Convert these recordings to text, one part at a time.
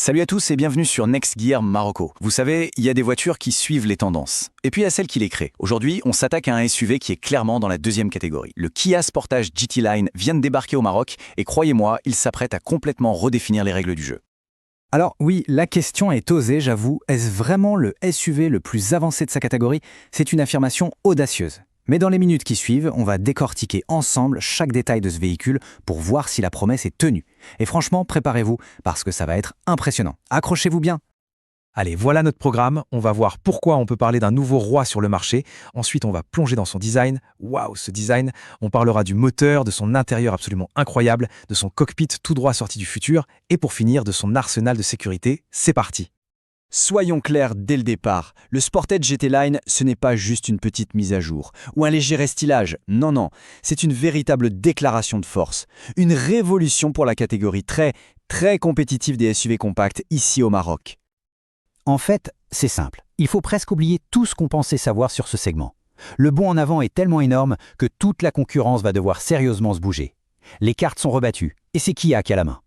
Salut à tous et bienvenue sur Next Gear Marocco. Vous savez, il y a des voitures qui suivent les tendances. Et puis il y a celles qui les créent. Aujourd'hui, on s'attaque à un SUV qui est clairement dans la deuxième catégorie. Le Kia Sportage GT Line vient de débarquer au Maroc et croyez-moi, il s'apprête à complètement redéfinir les règles du jeu. Alors oui, la question est osée, j'avoue. Est-ce vraiment le SUV le plus avancé de sa catégorie? C'est une affirmation audacieuse. Mais dans les minutes qui suivent, on va décortiquer ensemble chaque détail de ce véhicule pour voir si la promesse est tenue. Et franchement, préparez-vous, parce que ça va être impressionnant. Accrochez-vous bien. Allez, voilà notre programme. On va voir pourquoi on peut parler d'un nouveau roi sur le marché. Ensuite, on va plonger dans son design. Waouh, ce design. On parlera du moteur, de son intérieur absolument incroyable, de son cockpit tout droit sorti du futur, et pour finir, de son arsenal de sécurité. C'est parti. Soyons clairs dès le départ, le Sportage GT Line, ce n'est pas juste une petite mise à jour ou un léger restylage. Non, c'est une véritable déclaration de force. Une révolution pour la catégorie très compétitive des SUV compacts ici au Maroc. En fait, c'est simple. Il faut presque oublier tout ce qu'on pensait savoir sur ce segment. Le bond en avant est tellement énorme que toute la concurrence va devoir sérieusement se bouger. Les cartes sont rebattues, et c'est Kia qui a la main.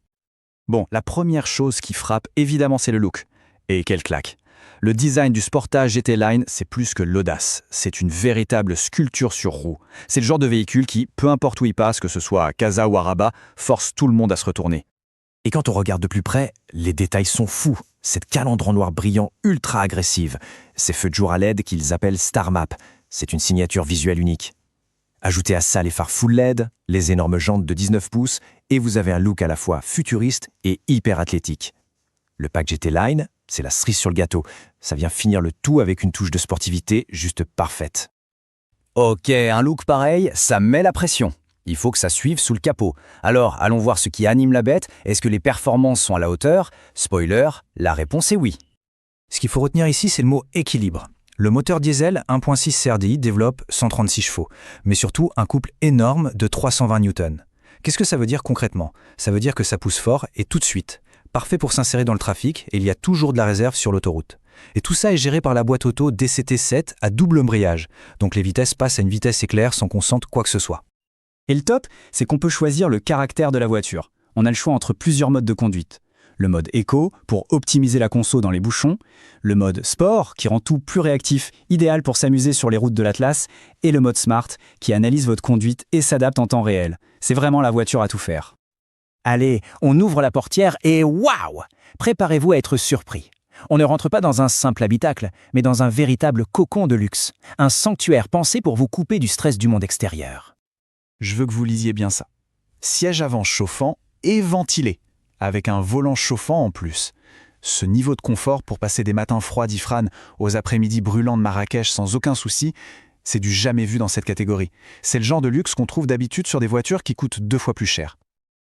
Bon, la première chose qui frappe, évidemment, c'est le look. Et quelle claque! Le design du Sportage GT Line, c'est plus que l'audace. C'est une véritable sculpture sur roue. C'est le genre de véhicule qui, peu importe où il passe, que ce soit à Casa ou à Rabat, force tout le monde à se retourner. Et quand on regarde de plus près, les détails sont fous. Cette calandre en noir brillant ultra agressive. Ces feux de jour à LED qu'ils appellent Star Map. C'est une signature visuelle unique. Ajoutez à ça les phares full LED, les énormes jantes de 19 pouces, et vous avez un look à la fois futuriste et hyper athlétique. Le pack GT Line, c'est la cerise sur le gâteau. Ça vient finir le tout avec une touche de sportivité juste parfaite. Ok, un look pareil, ça met la pression. Il faut que ça suive sous le capot. Alors, allons voir ce qui anime la bête. Est-ce que les performances sont à la hauteur? Spoiler, la réponse est oui. Ce qu'il faut retenir ici, c'est le mot équilibre. Le moteur diesel 1.6 CRDI développe 136 chevaux, mais surtout un couple énorme de 320 Newtons. Qu'est-ce que ça veut dire concrètement? Ça veut dire que ça pousse fort et tout de suite. Parfait pour s'insérer dans le trafic et il y a toujours de la réserve sur l'autoroute. Et tout ça est géré par la boîte auto DCT7 à double embrayage, donc les vitesses passent à une vitesse éclair sans qu'on sente quoi que ce soit. Et le top, c'est qu'on peut choisir le caractère de la voiture. On a le choix entre plusieurs modes de conduite. Le mode éco, pour optimiser la conso dans les bouchons, le mode sport, qui rend tout plus réactif, idéal pour s'amuser sur les routes de l'Atlas, et le mode smart, qui analyse votre conduite et s'adapte en temps réel. C'est vraiment la voiture à tout faire. Allez, on ouvre la portière et waouh! Préparez-vous à être surpris. On ne rentre pas dans un simple habitacle, mais dans un véritable cocon de luxe. Un sanctuaire pensé pour vous couper du stress du monde extérieur. Je veux que vous lisiez bien ça. Siège avant chauffant et ventilé, avec un volant chauffant en plus. Ce niveau de confort pour passer des matins froids d'Ifrane aux après-midi brûlants de Marrakech sans aucun souci, c'est du jamais vu dans cette catégorie. C'est le genre de luxe qu'on trouve d'habitude sur des voitures qui coûtent 2 fois plus cher.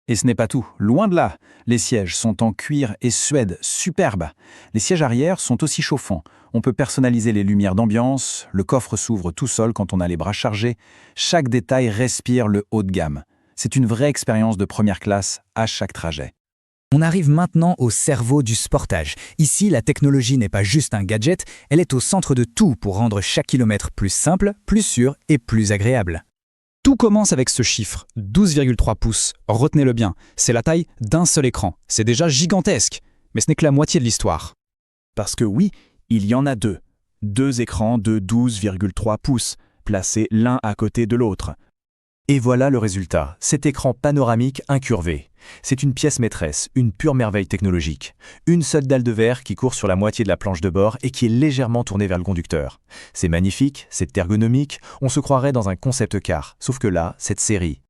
Et ce n'est pas tout, loin de là. Les sièges sont en cuir et suède, superbes. Les sièges arrière sont aussi chauffants. On peut personnaliser les lumières d'ambiance, le coffre s'ouvre tout seul quand on a les bras chargés. Chaque détail respire le haut de gamme. C'est une vraie expérience de première classe à chaque trajet. On arrive maintenant au cerveau du Sportage. Ici, la technologie n'est pas juste un gadget, elle est au centre de tout pour rendre chaque kilomètre plus simple, plus sûr et plus agréable. Tout commence avec ce chiffre, 12,3 pouces. Retenez-le bien, c'est la taille d'un seul écran. C'est déjà gigantesque, mais ce n'est que la moitié de l'histoire. Parce que oui, il y en a deux. 2 écrans de 12,3 pouces, placés l'un à côté de l'autre. Et voilà le résultat, cet écran panoramique incurvé. C'est une pièce maîtresse, une pure merveille technologique. Une seule dalle de verre qui court sur la moitié de la planche de bord et qui est légèrement tournée vers le conducteur. C'est magnifique, c'est ergonomique, on se croirait dans un concept car, sauf que là, cette série.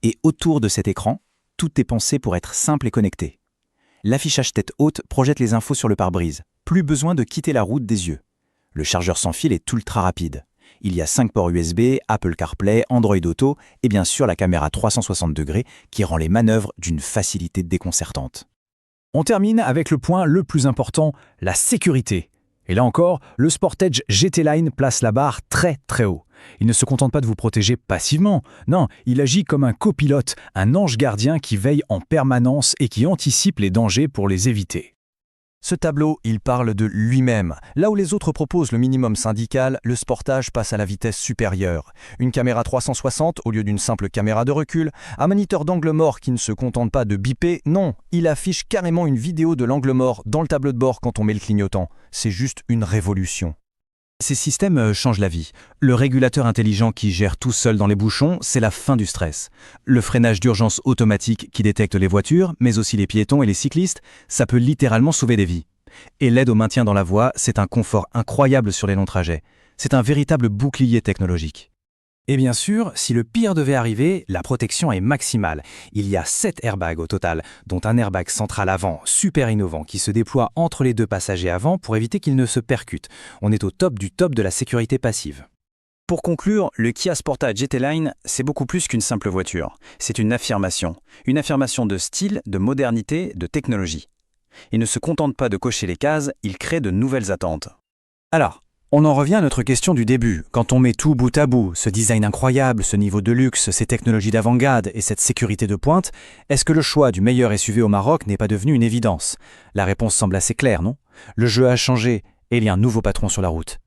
Et autour de cet écran, tout est pensé pour être simple et connecté. L'affichage tête haute projette les infos sur le pare-brise. Plus besoin de quitter la route des yeux. Le chargeur sans fil est ultra rapide. Il y a 5 ports USB, Apple CarPlay, Android Auto et bien sûr la caméra 360 degrés qui rend les manœuvres d'une facilité déconcertante. On termine avec le point le plus important, la sécurité. Et là encore, le Sportage GT Line place la barre très haut. Il ne se contente pas de vous protéger passivement, non, il agit comme un copilote, un ange gardien qui veille en permanence et qui anticipe les dangers pour les éviter. Ce tableau, il parle de lui-même. Là où les autres proposent le minimum syndical, le Sportage passe à la vitesse supérieure. Une caméra 360 au lieu d'une simple caméra de recul, un moniteur d'angle mort qui ne se contente pas de biper, non, il affiche carrément une vidéo de l'angle mort dans le tableau de bord quand on met le clignotant. C'est juste une révolution. Ces systèmes changent la vie. Le régulateur intelligent qui gère tout seul dans les bouchons, c'est la fin du stress. Le freinage d'urgence automatique qui détecte les voitures, mais aussi les piétons et les cyclistes, ça peut littéralement sauver des vies. Et l'aide au maintien dans la voie, c'est un confort incroyable sur les longs trajets. C'est un véritable bouclier technologique. Et bien sûr, si le pire devait arriver, la protection est maximale. Il y a 7 airbags au total, dont un airbag central avant, super innovant, qui se déploie entre les deux passagers avant pour éviter qu'ils ne se percutent. On est au top du top de la sécurité passive. Pour conclure, le Kia Sportage GT Line, c'est beaucoup plus qu'une simple voiture. C'est une affirmation de style, de modernité, de technologie. Il ne se contente pas de cocher les cases, il crée de nouvelles attentes. Alors, on en revient à notre question du début. Quand on met tout bout à bout, ce design incroyable, ce niveau de luxe, ces technologies d'avant-garde et cette sécurité de pointe, est-ce que le choix du meilleur SUV au Maroc n'est pas devenu une évidence? La réponse semble assez claire, non? Le jeu a changé et il y a un nouveau patron sur la route.